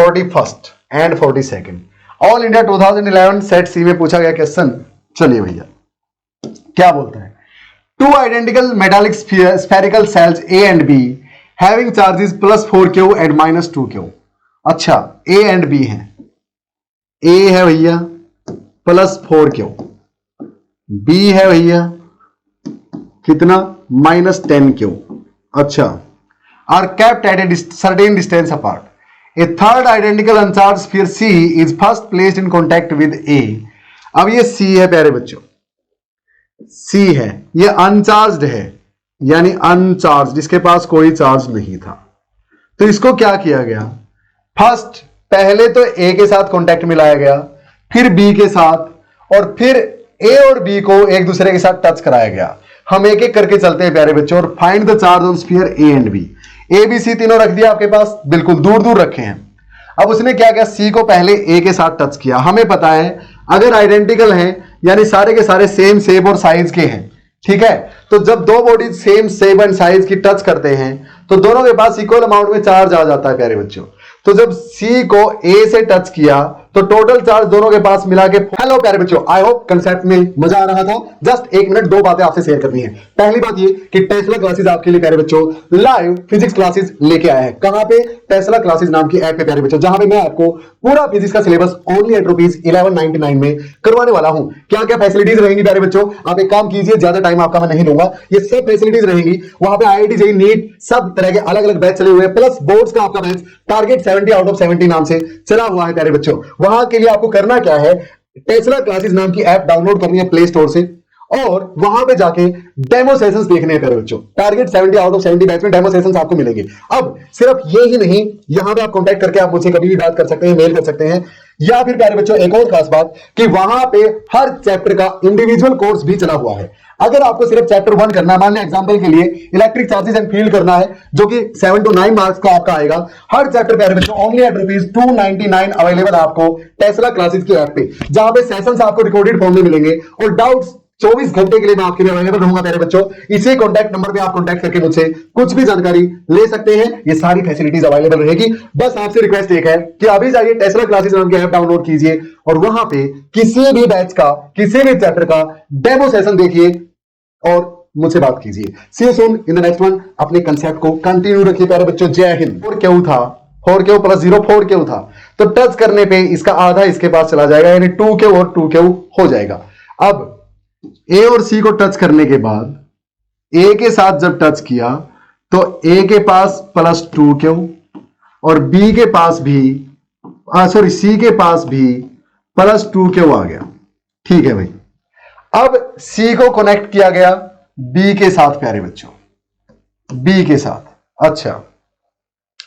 41st and 42nd। All India 2011 set C में पूछा गया क्वेश्चन। चलिए भैया क्या बोलता है, two identical metallic spherical shells A and B having charges +4Q and -2Q। अच्छा, ए एंड बी है, ए है भैया +4Q, बी है भैया कितना -10Q। अच्छा, are kept at a certain distance apart. A third identical uncharged sphere C is first placed in contact with A. अब ये C है प्यारे बच्चों, C है, ये अनचार्ज्ड है, यानी अनचार्ज, जिसके पास कोई चार्ज नहीं था। तो इसको क्या किया गया, फर्स्ट पहले तो A के साथ कॉन्टैक्ट मिलाया गया, फिर B के साथ, और फिर A और B को एक दूसरे के साथ टच कराया गया। हम एक एक करके चलते हैं प्यारे बच्चों, और find the charge on sphere A and B। A B C तीनों रख दिया आपके पास, बिल्कुल दूर दूर रखे हैं। अब उसने क्या किया, सी को पहले ए के साथ टच किया। हमें पता है अगर आइडेंटिकल हैं यानी सारे के सारे सेम शेप और साइज के हैं, ठीक है, तो जब दो body same shape and size की टच करते हैं तो दोनों के पास इक्वल अमाउंट में चार्ज आ जाता है प्यारे बच्चों। तो जब सी को ए से टच किया तो टोटल चार्ज दोनों के पास मिला के। हेलो प्यारे बच्चों, आई होप कंसेप्ट में मजा आ रहा था। जस्ट एक मिनट, दो बातें आपसे शेयर करनी है। पहली बात ये कि टेस्ला क्लासेस आपके लिए प्यारे बच्चों लाइव फिजिक्स क्लासेस लेके आए हैं। कहां पे, टेस्ला क्लासेस नाम की ऐप पे प्यारे बच्चों, जहां पे मैं आपको पूरा फिजिक्स का सिलेबस ओनली एट ₹1199 में करवाने वाला हूं। क्या क्या फैसिलिटीज रहेंगी प्यारे बच्चों, आप एक काम कीजिए, ज्यादा टाइम आपका मैं नहीं लूंगा, ये सब फैसिलिटीज रहेंगी। वहां पे IIT JEE नीट सब तरह के अलग अलग बैच चले हुए हैं, प्लस बोर्ड्स का आपका बैच टारगेट 70 आउट ऑफ 70 नाम से चला हुआ है प्यारे बच्चों। वहां के लिए आपको करना क्या है, टेस्ला क्लासेस नाम की ऐप डाउनलोड करनी है प्ले स्टोर से, और वहां पे जाके डेमो सेशंस देखने हैं प्यारे बच्चों। टारगेट 70 आउट ऑफ 70 बैच में डेमो सेशंस आपको मिलेंगे। अब सिर्फ ये ही नहीं, यहां पे आप कांटेक्ट करके आप मुझसे कभी भी बात कर सकते हैं, मेल कर सकते हैं, या फिर प्यारे बच्चों एक और खास बात कि वहां पे हर चैप्टर का इंडिविजुअल कोर्स भी चला हुआ है। अगर आपको सिर्फ चैप्टर 1 करना है, मान लें एग्जांपल के लिए इलेक्ट्रिक चार्जेस एंड फील्ड करना है, जो कि 7 to 9 मार्क्स का आपका आएगा, हर चैप्टर प्यारे बच्चों ओनली एट ₹299 अवेलेबल आपको टेस्ला क्लासेस की ऐप पे, जहां पे सेशंस आपको रिकॉर्डेड फॉर्म में मिलेंगे और डाउट्स 24 घंटे के लिए मैं आपके लिए अवेलेबल रहूंगा प्यारे बच्चों। इसी कॉन्टैक्ट नंबर पे आप कॉन्टैक्ट करके मुझसे कुछ भी जानकारी ले सकते हैं। ये सारी फैसिलिटीज अवेलेबल रहेगी। बस आपसे रिक्वेस्ट एक है कि अभी जाइए टेस्ला क्लासेस नाम की ऐप डाउनलोड कीजिए और वहां पे किसी भी बैच का, किसी भी चैप्टर का डेमो सेशन देखिए और मुझसे बात कीजिए। See you soon in the next one. अपने कंसेप्ट को कंटिन्यू रखिए प्यारे बच्चों। जय हिंद। 4Q था, 4Q + 0 4Q था, तो टच करने पे इसका आधा इसके पास चला जाएगा, यानी 2Q और 2Q हो जाएगा। अब ए और सी को टच करने के बाद ए के साथ जब टच किया तो ए के पास +2Q और बी के पास भी सी के पास भी +2Q आ गया। ठीक है भाई। अब सी को कनेक्ट किया गया बी के साथ प्यारे बच्चों, बी के साथ। अच्छा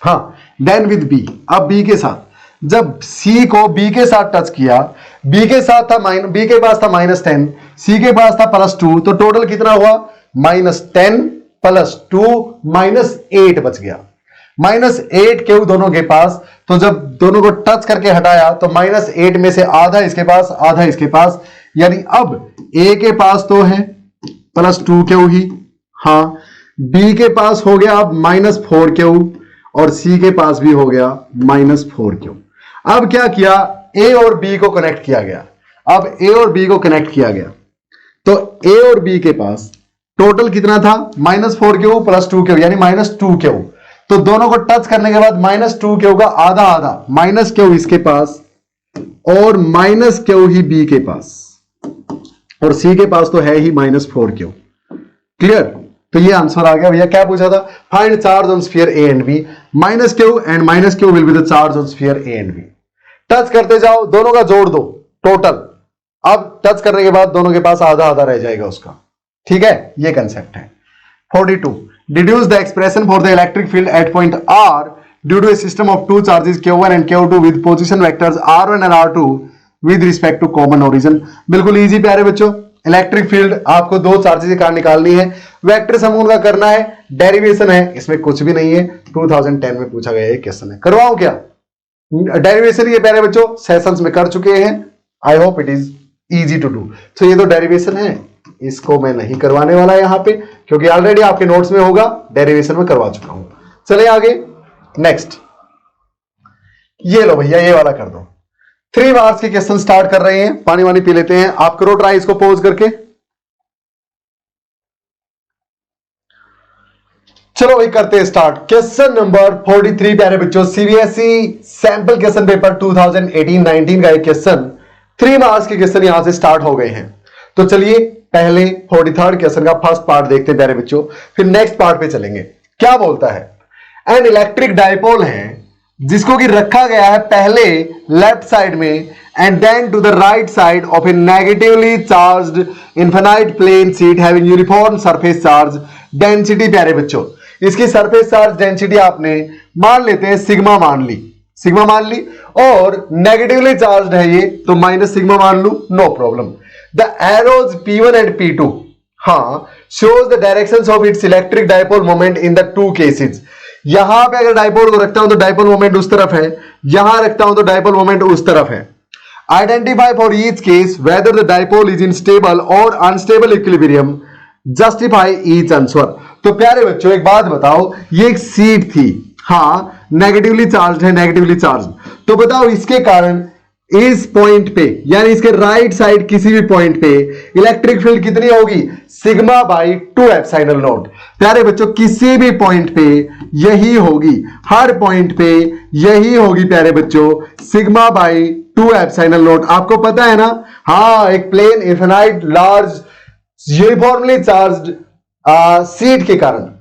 हाँ, देन विद बी। अब बी के साथ जब सी को बी के साथ टच किया, बी के साथ था बी के पास था -10, सी के पास था +2, तो टोटल कितना हुआ, -10 + 2 -8 बच गया। -8Q दोनों के पास। तो जब दोनों को टच करके हटाया तो -8 में से आधा इसके पास, आधा इसके पास, यानी अब ए के पास तो है +2Q ही, हाँ, बी के पास हो गया अब -4Q और सी के पास भी हो गया -4Q। अब क्या किया, ए और बी को कनेक्ट किया गया। अब ए और बी को कनेक्ट किया गया तो ए और बी के पास टोटल कितना था, -4Q + 2Q यानी -2Q। तो दोनों को टच करने के बाद -2Q का आधा आधा, -Q इसके पास और -Q ही बी के पास, और सी के पास तो है ही -4Q। क्लियर। तो ये आंसर आ गया भैया। क्या पूछा था, find charge on sphere A and B, -Q and -Q will be the charge on sphere A and B. Touch करते जाओ, दोनों का जोड़ दो टोटल। अब टच करने के बाद दोनों के पास आधा आधा रह जाएगा उसका। ठीक है, ये कंसेप्ट है। 42 deduce the expression for the electric field at point R due to a system of two charges Q1 and Q2 with position vectors R1 and R2 with respect to common origin. बिल्कुल easy प्यारे बच्चों। Electric field आपको दो charges का निकालनी है, vector sum उनका करना है, डेरिवेशन है, इसमें कुछ भी नहीं है। 2010 में पूछा गया क्वेश्चन है, करवाऊं क्या? डेरिवेशन ये प्यारे बच्चों सेशंस में कर चुके हैं। I hope it is easy to do. तो ये तो डेरिवेशन है, इसको मैं नहीं करवाने वाला यहां पे, क्योंकि ऑलरेडी आपके नोट्स में होगा, डेरिवेशन में करवा चुका हूं। चले आगे नेक्स्ट। ये लो भैया, ये वाला कर दो। 3 मार्क्स के क्वेश्चन स्टार्ट कर रहे हैं, पानी वानी पी लेते हैं, आप करो ट्राई इसको पोज करके। चलो भाई करते हैं स्टार्ट। क्वेश्चन नंबर 43 प्यारे बच्चों, सीबीएसई सैंपल क्वेश्चन पेपर 2018-19 का एक क्वेश्चन, 3 मार्क्स के क्वेश्चन यहां से स्टार्ट हो गए हैं। तो चलिए पहले 43rd क्वेश्चन का फर्स्ट पार्ट देखते हैं प्यारे बच्चों, फिर नेक्स्ट पार्ट पे चलेंगे। क्या बोलता है, एन इलेक्ट्रिक डाइपोल है जिसको कि रखा गया है पहले लेफ्ट साइड में and then to the right side of a negatively charged infinite plane sheet having uniform surface charge density. प्यारे बच्चों इसकी सरफेस चार्ज डेंसिटी आपने मान लेते हैं सिग्मा मान ली, और नेगेटिवली चार्ज है ये तो माइनस सिग्मा मान लू, no problem. The arrows P1 and P2 shows the directions of its electric dipole moment in the two cases। यहां पे अगर डाइपोल को रखता हूं तो डाइपोल मोमेंट उस तरफ है, यहां रखता हूं तो डाइपोल मोमेंट उस तरफ है। Identify for each case whether the dipole is in stable और unstable equilibrium, justify each answer. तो प्यारे बच्चों एक बात बताओ, ये एक सीट थी, नेगेटिवली चार्ज है, नेगेटिवली चार्ज, तो बताओ इसके कारण इस पॉइंट पे यानी इसके राइट साइड किसी भी पॉइंट पे इलेक्ट्रिक फील्ड कितनी होगी, सिग्मा बाई 2 एप्सिलॉन नॉट। प्यारे बच्चों किसी भी पॉइंट पे यही होगी, हर पॉइंट पे यही होगी प्यारे बच्चों, सिग्मा बाई 2 एप्सिलॉन नॉट। आपको पता है ना, एक plane infinite large uniformly charged sheet के कारण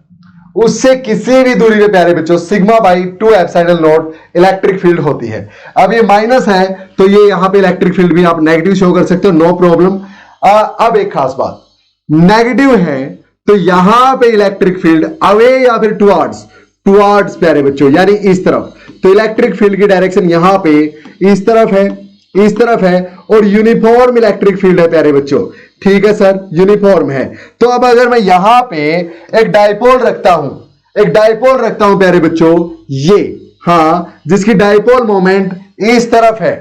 उससे किसी भी दूरी पे प्यारे बच्चों sigma by 2 epsilon naught electric field होती है। अब ये माइनस है तो ये यहां पे इलेक्ट्रिक फील्ड भी आप नेगेटिव शो कर सकते हो, नो प्रॉब्लम। अब एक खास बात, नेगेटिव है तो यहां पे इलेक्ट्रिक फील्ड अवे या फिर टुवर्ड्स प्यारे बच्चों यानी इस तरफ, तो इलेक्ट्रिक फील्ड की डायरेक्शन यहां पे इस तरफ है और यूनिफॉर्म इलेक्ट्रिक फील्ड है प्यारे बच्चों। ठीक है सर, यूनिफॉर्म है। तो अब अगर मैं यहां पे एक डाइपोल रखता हूं प्यारे बच्चों, ये जिसकी डाइपोल मोमेंट इस तरफ है,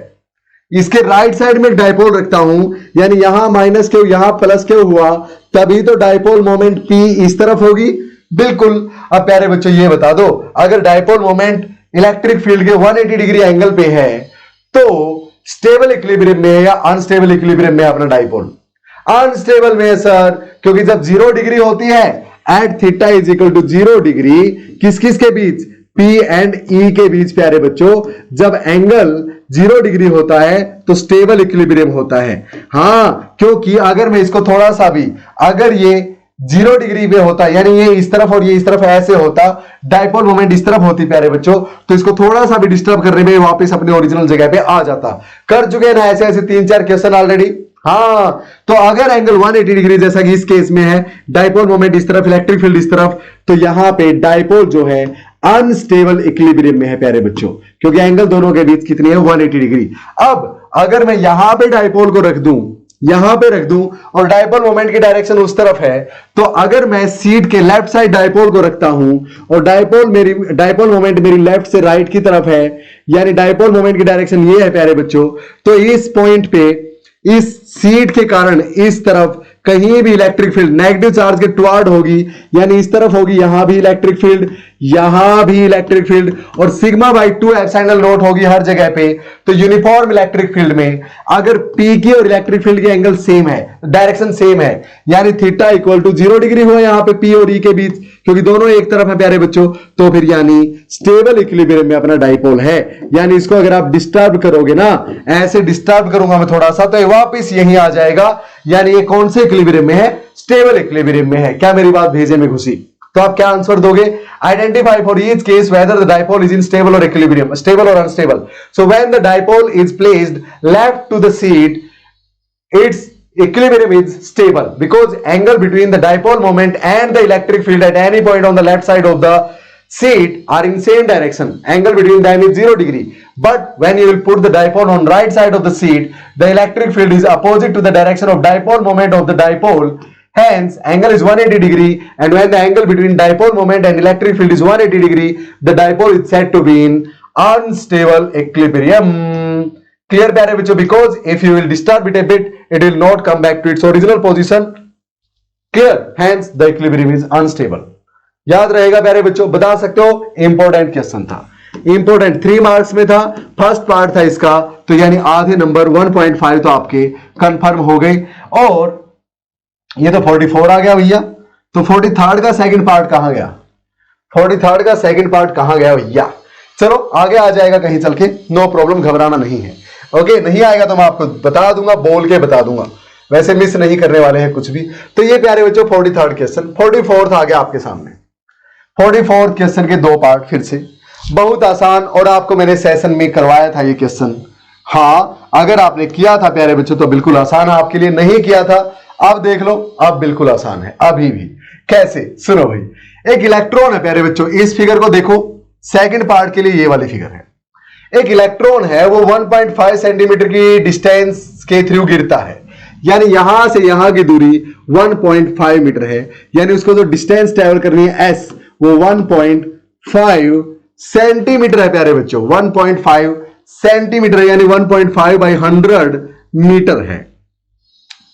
इसके राइट साइड में एक डाइपोल रखता हूं, यानी यहां माइनस क्यू यहां प्लस क्यू हुआ, तभी तो डाइपोल मोमेंट P इस तरफ होगी, बिल्कुल। अब प्यारे बच्चों ये बता दो, अगर डाइपोल मोमेंट इलेक्ट्रिक फील्ड के 180 डिग्री एंगल पे है तो स्टेबल इक्विलिब्रियम में है या अनस्टेबल इक्विलिब्रियम में अपना डाइपोल? अनस्टेबल में है सर, क्योंकि जब 0 डिग्री होती है at theta is equal to 0 degree, किस किस के बीच, P एंड E के बीच प्यारे बच्चों, जब एंगल 0 डिग्री होता है तो स्टेबल इक्विलिब्रियम होता है। क्योंकि अगर मैं इसको थोड़ा सा भी, अगर ये 0 डिग्री पे होता यानी ये इस तरफ और ये इस तरफ ऐसे होता, डाइपोल मोमेंट इस तरफ होती प्यारे बच्चों, तो इसको थोड़ा सा भी डिस्टर्ब करने में वापस अपने ओरिजिनल जगह पे आ जाता। कर चुके हैं ना ऐसे 3-4 क्वेश्चन ऑलरेडी। तो अगर एंगल 180 डिग्री जैसा कि इस केस में है, डाइपोल मोमेंट इस तरफ, इलेक्ट्रिक फील्ड इस तरफ, तो यहां पे डाइपोल जो है अनस्टेबल इक्विलिब्रियम में है प्यारे बच्चों, क्योंकि एंगल दोनों के बीच कितनी है, 180 डिग्री। अब अगर मैं यहां पे डाइपोल को रख दूं और डाइपोल मोमेंट की डायरेक्शन उस तरफ है, तो अगर मैं सीट के लेफ्ट साइड डाइपोल को रखता हूं और डाइपोल मोमेंट मेरी लेफ्ट से राइट की तरफ है, यानी डाइपोल मोमेंट की डायरेक्शन ये है प्यारे बच्चों, तो इस पॉइंट पे इस सीट के कारण इस तरफ कहीं भी इलेक्ट्रिक फील्ड नेगेटिव चार्ज के टुवर्ड होगी, यानी इस तरफ होगी, यहां भी इलेक्ट्रिक फील्ड, यहां भी इलेक्ट्रिक फील्ड, और सिग्मा बाई 2 एप्सिलॉन नॉट होगी हर जगह पे। तो यूनिफॉर्म इलेक्ट्रिक फील्ड में अगर P की और इलेक्ट्रिक फील्ड के एंगल सेम है, डायरेक्शन सेम है, यानी थीटा इक्वल टू 0 डिग्री हुआ यहां पे P और E के बीच, क्योंकि दोनों एक तरफ है प्यारे बच्चों, तो फिर यानी स्टेबल इक्विलिब्रियम में अपना डाइपोल है। यानी इसको अगर आप डिस्टर्ब करोगे ना, ऐसे डिस्टर्ब करूंगा मैं थोड़ा सा, तो ये वापस यहीं आ जाएगा, यानी ये कौन से इक्विलिब्रियम में है, स्टेबल इक्विलिब्रियम में है। क्या मेरी बात भेजे में घुसी? तो आप क्या आंसर दोगे, identify for each case whether the dipole is in stable और इक्विलिब्रियम, स्टेबल और unstable. So when the dipole is placed left to the sheet, it's equilibrium is stable because angle between the dipole moment and the electric field at any point on the left side of the seat are in same direction. Angle between them is 0 degree. But when you will put the dipole on right side of the seat, the electric field is opposite to the direction of dipole moment of the dipole. Hence, angle is 180 degree, and when the angle between dipole moment and electric field is 180 degree, the dipole is said to be in unstable equilibrium. Clear प्यारे बच्चों? Because if you will disturb it a bit, it will not come back to its original position. Clear? Hence the equilibrium is unstable. याद रहेगा प्यारे बच्चों, बता सकते हो, important question था। इंपॉर्टेंट 3 मार्क्स में था, फर्स्ट पार्ट था इसका, तो यानी आधे नंबर 1.5 तो आपके कंफर्म हो गए। और ये तो 44 आ गया भैया, तो 43rd का सेकंड पार्ट कहां गया? 43rd का सेकंड पार्ट कहां गया भैया? चलो आगे आ जाएगा कहीं चल के, नो प्रॉब्लम, घबराना नहीं है। ओके, नहीं आएगा तो मैं आपको बता दूंगा, बोल के बता दूंगा, वैसे मिस नहीं करने वाले हैं कुछ भी। तो ये प्यारे बच्चों 43rd क्वेश्चन, 44th आ गया आपके सामने। 44th क्वेश्चन के 2 पार्ट, फिर से बहुत आसान, और आपको मैंने सेशन में करवाया था ये क्वेश्चन। हाँ, अगर आपने किया था प्यारे बच्चों तो बिल्कुल आसान है आपके लिए, नहीं किया था अब देख लो, अब बिल्कुल आसान है अभी भी। कैसे? सुनो भाई, एक इलेक्ट्रॉन है प्यारे बच्चों, इस फिगर को देखो, सेकंड पार्ट के लिए ये वाली फिगर है। एक इलेक्ट्रॉन है, वो 1.5 सेंटीमीटर की डिस्टेंस के थ्रू गिरता है, यानी यहां से यहां की दूरी 1.5 मीटर है, यानी उसको जो डिस्टेंस ट्रेवल करनी है s, वो 1.5 सेंटीमीटर है प्यारे बच्चों, 1.5 सेंटीमीटर, यानी 1.5 बाई 100 मीटर है।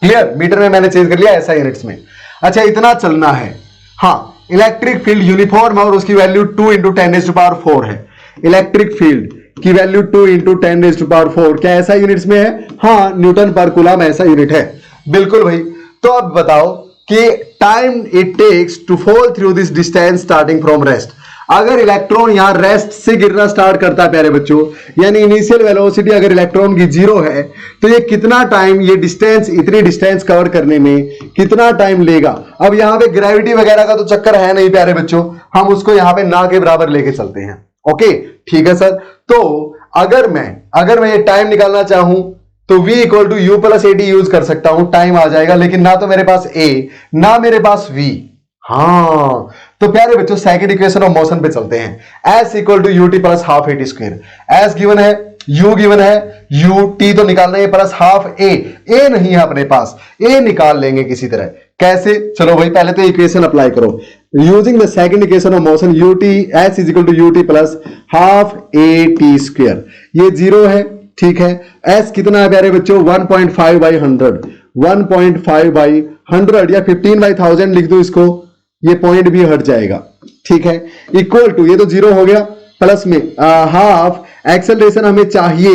क्लियर? मीटर में मैंने चेंज कर लिया, ऐसा यूनिट्स में। अच्छा, इतना चलना है। हाँ, इलेक्ट्रिक फील्ड यूनिफॉर्म है और उसकी वैल्यू 2 × 10⁴ है। इलेक्ट्रिक फील्ड की वैल्यू 2 × 10⁴ क्या ऐसा यूनिट्स में है? हाँ, न्यूटन पर कूलम ऐसा यूनिट है। बिल्कुल भाई। तो अब बताओ कि time it takes to fall through this distance starting from rest. अगर इलेक्ट्रॉन यहां रेस्ट से गिरना स्टार्ट करता है प्यारे बच्चों, यानी इनिशियल वेलोसिटी अगर इलेक्ट्रॉन की 0 है, तो ये कितना टाइम, ये डिस्टेंस, इतनी डिस्टेंस कवर करने में कितना टाइम लेगा? अब यहां पे ग्रेविटी वगैरह का तो चक्कर है नहीं प्यारे बच्चों, हम उसको यहां पे ना के बराबर लेके चलते हैं। ओके, ठीक है सर। तो अगर मैं ये टाइम निकालना चाहूं तो v = u + at यूज कर सकता हूं, टाइम आ जाएगा, लेकिन ना तो मेरे पास a ना मेरे पास v। हाँ, तो प्यारे बच्चों सेकंड इक्वेशन ऑफ मोशन पे चलते हैं। s = ut + ½ at²। s given है, u गिवन है, ut तो निकालना है प्लस ½ a नहीं है अपने पास, a निकाल लेंगे किसी तरह। कैसे? चलो भाई, पहले तो इक्वेशन अप्लाई करो। Using the second equation of motion, s = ut + ½ at²। ये 0 है, ठीक है। s कितना है प्यारे बच्चों? 1.5 बाई 100, 1.5 बाई 100 या 15 बाई 1000 लिख दो इसको, ये पॉइंट भी हट जाएगा, ठीक है। इक्वल टू, ये तो 0 हो गया, प्लस में हाफ एक्सेलरेशन हमें चाहिए,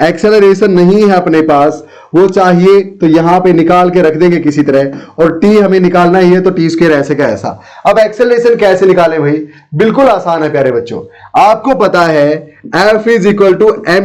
एक्सेलरेशन नहीं है अपने पास, वो चाहिए तो यहां पे निकाल के रख देंगे किसी तरह, और t हमें निकालना ही है तो t² ऐसे का ऐसा। अब एक्सेलरेशन कैसे निकालें भाई? बिल्कुल आसान है प्यारे बच्चों, आपको पता है F =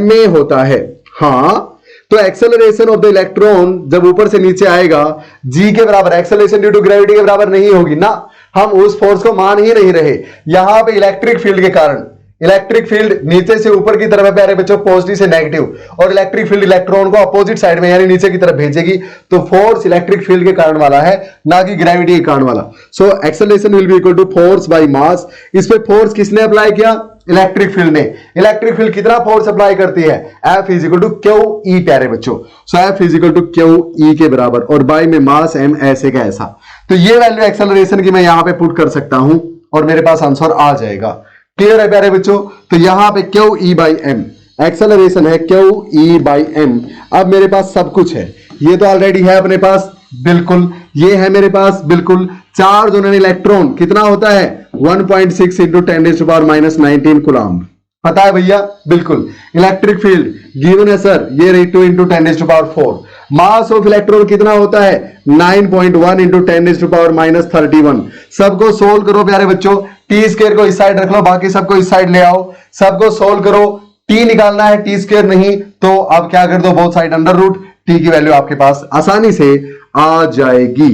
ma होता है। हाँ, तो एक्सेलरेशन ऑफ द इलेक्ट्रॉन जब ऊपर से नीचे आएगा g के बराबर, एक्सेलरेशन ड्यू टू ग्रेविटी के बराबर नहीं होगी ना, हम उस फोर्स को मान ही नहीं रहे। यहां पे इलेक्ट्रिक फील्ड के कारण, इलेक्ट्रिक फील्ड नीचे से ऊपर की तरफ है प्यारे बच्चों, पॉजिटिव से नेगेटिव, और इलेक्ट्रिक फील्ड इलेक्ट्रॉन को अपोजिट साइड में यानी नीचे की तरफ भेजेगी, तो फोर्स इलेक्ट्रिक फील्ड के कारण वाला है, ना कि ग्रेविटी के कारण वाला। So acceleration will be equal to force by mass. इस पे फोर्स किसने अप्लाई किया? इलेक्ट्रिक फील्ड ने। इलेक्ट्रिक फील्ड कितना फोर्स अप्लाई करती है? F = QE प्यारे बच्चों। सो F = QE के बराबर, और बाय में मास m ऐसे का ऐसा। तो ये वैल्यू एक्सेलरेशन की मैं यहां पे पुट कर सकता हूं और मेरे पास आंसर आ जाएगा। क्लियर है प्यारे बच्चों? तो यहां पे QE/m, एक्सेलरेशन है QE/m। अब मेरे पास सब कुछ है, ये तो ऑलरेडी है अपने पास, बिल्कुल ये है मेरे पास, बिल्कुल। चार्ज ऑन एन इलेक्ट्रॉन कितना होता है? 1.6 × 10⁻⁹ कूलम्ब। पता है भैया? बिल्कुल। इलेक्ट्रिक फील्ड गिवन है सर, ये रही 2 × 10⁴। मास ऑफ इलेक्ट्रॉन कितना होता है? 9.1 × 10⁻31। सबको सोल्व करो प्यारे बच्चों, t² को इस साइड रख लो, बाकी सबको इस साइड ले आओ, सबको सोल्व करो। t निकालना है, t² नहीं, तो अब क्या कर दो, बोथ साइड √ t की वैल्यू आपके पास आसानी से आ जाएगी।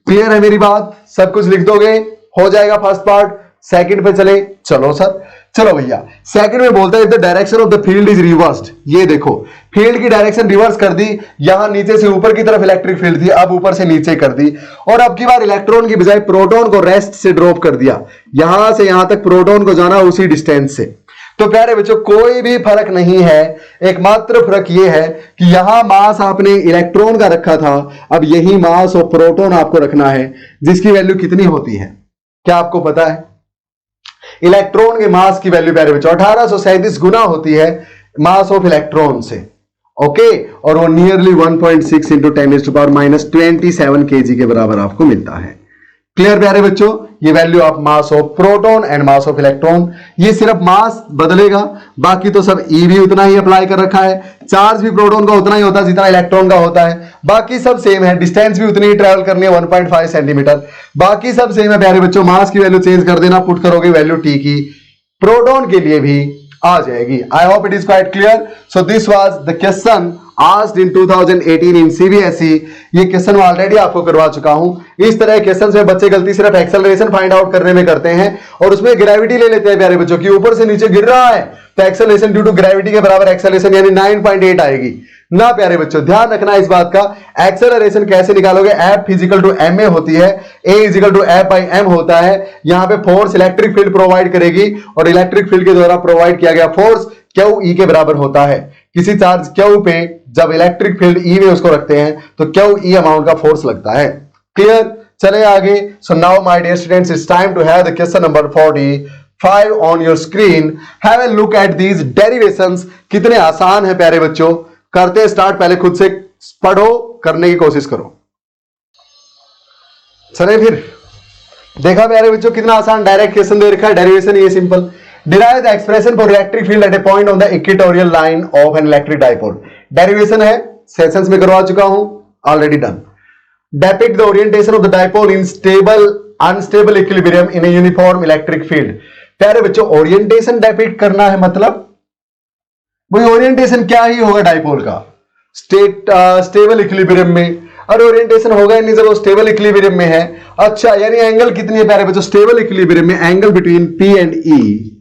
क्लियर है मेरी बात? सब कुछ लिख दोगे, हो जाएगा फर्स्ट पार्ट। सेकंड पे चले, चलो सर, चलो भैया। सेकंड में बोलता है if the direction of the field is reversed. ये देखो, फील्ड की डायरेक्शन रिवर्स कर दी, यहां नीचे से ऊपर की तरफ इलेक्ट्रिक फील्ड थी, अब ऊपर से नीचे कर दी, और अब की बार इलेक्ट्रॉन की बजाय प्रोटॉन को रेस्ट से ड्रॉप कर दिया, यहां से यहां तक प्रोटॉन को जाना उसी डिस्टेंस से। तो प्यारे बच्चों कोई भी फर्क नहीं है, एकमात्र फर्क यह है कि यहां मास आपने इलेक्ट्रॉन का रखा था, अब यही मास और प्रोटॉन आपको रखना है, जिसकी वैल्यू कितनी होती है? क्या आपको पता है? इलेक्ट्रॉन के मास की वैल्यू प्यारे बच्चों 1837 गुना होती है मास ऑफ इलेक्ट्रॉन से। ओके, और वो नियरली 1.6 × 10⁻⁻27 kg के बराबर आपको मिलता है। क्लियर प्यारे बच्चों, ये value of mass of proton and mass of electron, ये सिर्फ मास बदलेगा, बाकी तो सब ई भी उतना ही अप्लाई कर रखा है, चार्ज भी प्रोटॉन का उतना ही होता है जितना इलेक्ट्रॉन का होता है, बाकी सब सेम है, डिस्टेंस भी उतनी ही ट्रेवल करनी है 1.5 सेंटीमीटर, बाकी सब सेम है प्यारे बच्चों। मास की वैल्यू चेंज कर देना, पुट करोगे वैल्यू टी की, प्रोटॉन के लिए भी आ जाएगी। आई hope it is quite clear. So this was the question asked in 2018 in CBSE. ये क्वेश्चन मैं ऑलरेडी आपको करवा चुका हूं। इस तरह के क्वेश्चन में बच्चे गलती सिर्फ एक्सेलरेशन फाइंड आउट करने में करते हैं और उसमें ग्रेविटी ले लेते हैं प्यारे बच्चों की, ऊपर से नीचे गिर रहा है तो एक्सेलरेशन ड्यू टू ग्रेविटी के बराबर एक्सेलरेशन यानी 9.8 आएगी ना प्यारे बच्चों। ध्यान रखना इस बात का, एक्सेलरेशन कैसे निकालोगे, F is equal to M A होती है, A is equal to F by M होता है। यहां पे फोर्स इलेक्ट्रिक फील्ड प्रोवाइड करेगी और इलेक्ट्रिक फील्ड के द्वारा प्रोवाइड किया गया फोर्स क्यू ई के बराबर होता है। किसी चार्ज क्यू पे जब इलेक्ट्रिक फील्ड ई में उसको रखते हैं तो क्यू ई अमाउंट का फोर्स लगता है। क्लियर, चले आगे। So now my dear students, it's time to have the question number 45 on your screen. Have a look at these derivations. कितने आसान है प्यारे बच्चों, करते स्टार्ट, पहले खुद से पढ़ो, करने की कोशिश करो। चले फिर, देखा प्यारे बच्चों कितना आसान डायरेक्ट क्वेश्चन दे रखा है, डेरिवेशन ये simple. Derive the expression for electric field at a point on the equatorial line of an electric dipole. Derivation है, सेशंस में करवा चुका हूं, already done. Depict the orientation of the dipole in stable unstable equilibrium in a uniform electric field. प्यारे बच्चों, orientation depict करना है, मतलब वही ओरिएंटेशन क्या ही होगा डाइपोल का, स्टेबल इक्विलिब्रियम में। और ओरिएंटेशन होगा ही नहीं जब वो स्टेबल इक्विलिब्रियम में है। अच्छा, यानी एंगल कितनी है प्यारे बच्चों स्टेबल इक्विलिब्रियम में, angle between P and E,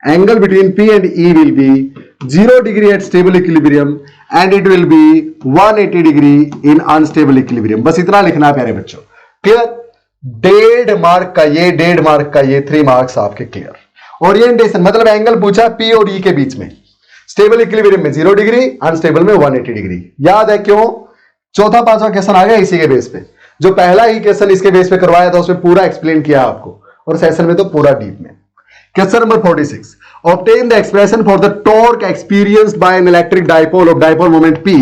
angle between P and E will be 0 degree at stable equilibrium and it will be 180 degree in unstable equilibrium। बस इतना लिखना है प्यारे बच्चों। क्लियर, 1.5 मार्क का ये, 1.5 मार्क का ये, 3 मार्क्स आपके क्लियर। ओरिएंटेशन मतलब एंगल पूछा P और E के बीच में, स्टेबल इक्विलिब्रियम में 0 डिग्री, अनस्टेबल में 180 डिग्री। याद है क्यों? चौथा पांचवा क्वेश्चन आ गया इसी के बेस पे। जो पहला ही क्वेश्चन इसके बेस पे करवाया था उसमें पूरा एक्सप्लेन किया आपको, और सेशन में तो पूरा डीप में। Question number 46. Obtain the expression for the torque experienced by an electric dipole of dipole moment P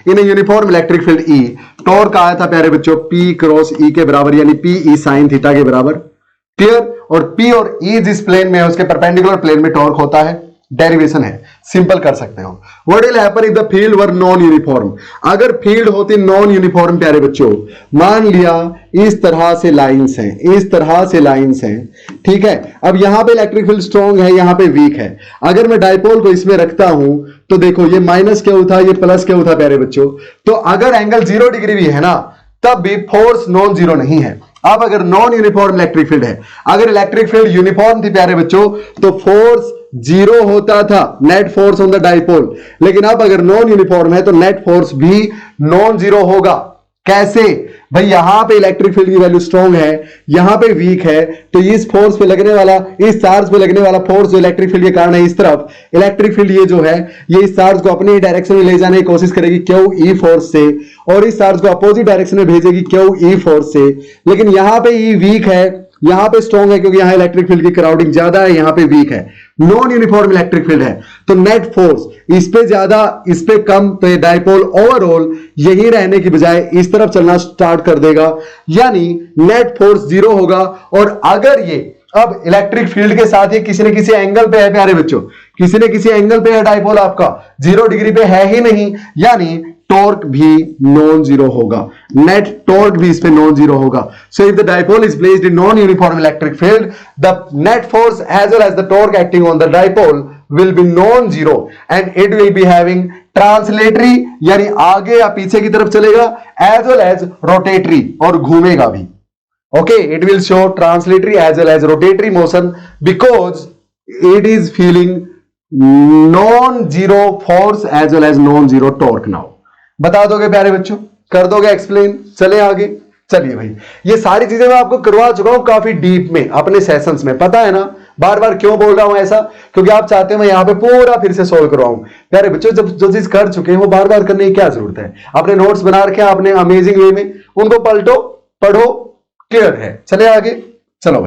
in a uniform electric field E. Torque आया था प्यारे बच्चों P क्रॉस E के बराबर, यानी P E sin थीटा के बराबर। Clear, और P और E जिस प्लेन में है उसके परपेंडिकुलर प्लेन में टॉर्क होता है। डेरिवेशन है, सिंपल कर सकते हो। What will happen if the field were non uniform. अगर फील्ड होती नॉन यूनिफॉर्म प्यारे बच्चों, मान लिया इस तरह से लाइंस हैं, इस तरह से लाइंस हैं, ठीक है। अब यहां पे इलेक्ट्रिक फील्ड स्ट्रॉन्ग है, यहां पे वीक है। अगर मैं डाइपोल को इसमें रखता हूं तो देखो ये माइनस क्या था, ये प्लस क्या था प्यारे बच्चों। तो अगर एंगल 0 डिग्री भी है ना, तब भी फोर्स नॉन जीरो नहीं है। अब अगर नॉन यूनिफॉर्म इलेक्ट्रिक फील्ड है, अगर इलेक्ट्रिक फील्ड यूनिफॉर्म थी प्यारे बच्चों, तो फोर्स 0 होता था, net force on the dipole. लेकिन अब अगर नॉन यूनिफॉर्म है तो नेट फोर्स भी नॉन जीरो होगा। कैसे भाई, यहां पे इलेक्ट्रिक फील्ड की वैल्यू स्ट्रॉन्ग है, यहां पे वीक है, तो इस फोर्स पे लगने वाला, इस चार्ज पे लगने वाला फोर्स जो इलेक्ट्रिक फील्ड के कारण है इस तरफ, इलेक्ट्रिक फील्ड ये जो है ये इस चार्ज को अपनी डायरेक्शन में ले जाने की कोशिश करेगी क्यू ई फोर्स से, और इस चार्ज को अपोजिट डायरेक्शन में भेजेगी क्यू ई फोर्स से। लेकिन यहां पे ई वीक है, यहां पे स्ट्रॉन्ग है क्योंकि यहां इलेक्ट्रिक फील्ड की क्राउडिंग ज्यादा है, यहां पे वीक है। नॉन यूनिफॉर्म इलेक्ट्रिक फील्ड है तो नेट फोर्स इस पे ज्यादा, इस पे कम, तो ये डाइपोल ओवरऑल यही रहने की बजाय इस तरफ चलना स्टार्ट कर देगा, यानी नेट फोर्स 0 होगा। और अगर ये अब इलेक्ट्रिक फील्ड के साथ ही किसी न किसी एंगल पे है प्यारे बच्चों, किसी न किसी एंगल पे है डाइपोल आपका, 0 डिग्री पे है ही नहीं, यानी टॉर्क भी नॉन जीरो होगा, नेट टॉर्क भी इस पे नॉन जीरो होगा। So if the dipole is placed in non uniform electric field, the net force as well as the torque acting on the dipole will be non-zero and it will be having translatory, यानी आगे या पीछे की तरफ चलेगा, as well as rotatory, और घूमेगा भी। Okay, it will show translatory as well as rotatory motion because it is feeling non-zero force as well as non-zero torque now। बता दोगे प्यारे बच्चों, कर दोगे एक्सप्लेन? चले आगे। चलिए भाई, ये सारी चीजें मैं आपको करवा चुका हूं काफी डीप में अपने सेशंस में, पता है ना। बार बार क्यों बोल रहा हूं ऐसा, क्योंकि आप चाहते हैं मैं यहां पे पूरा फिर से सोल्व करवाऊं। प्यारे बच्चों, जब जो चीज कर चुके हैं वो बार बार करने की क्या जरूरत है। अपने नोट्स बना रखे हैं आपने अमेजिंग वे में, उनको पलटो, पढ़ो, क्लियर है। चले आगे, चलो।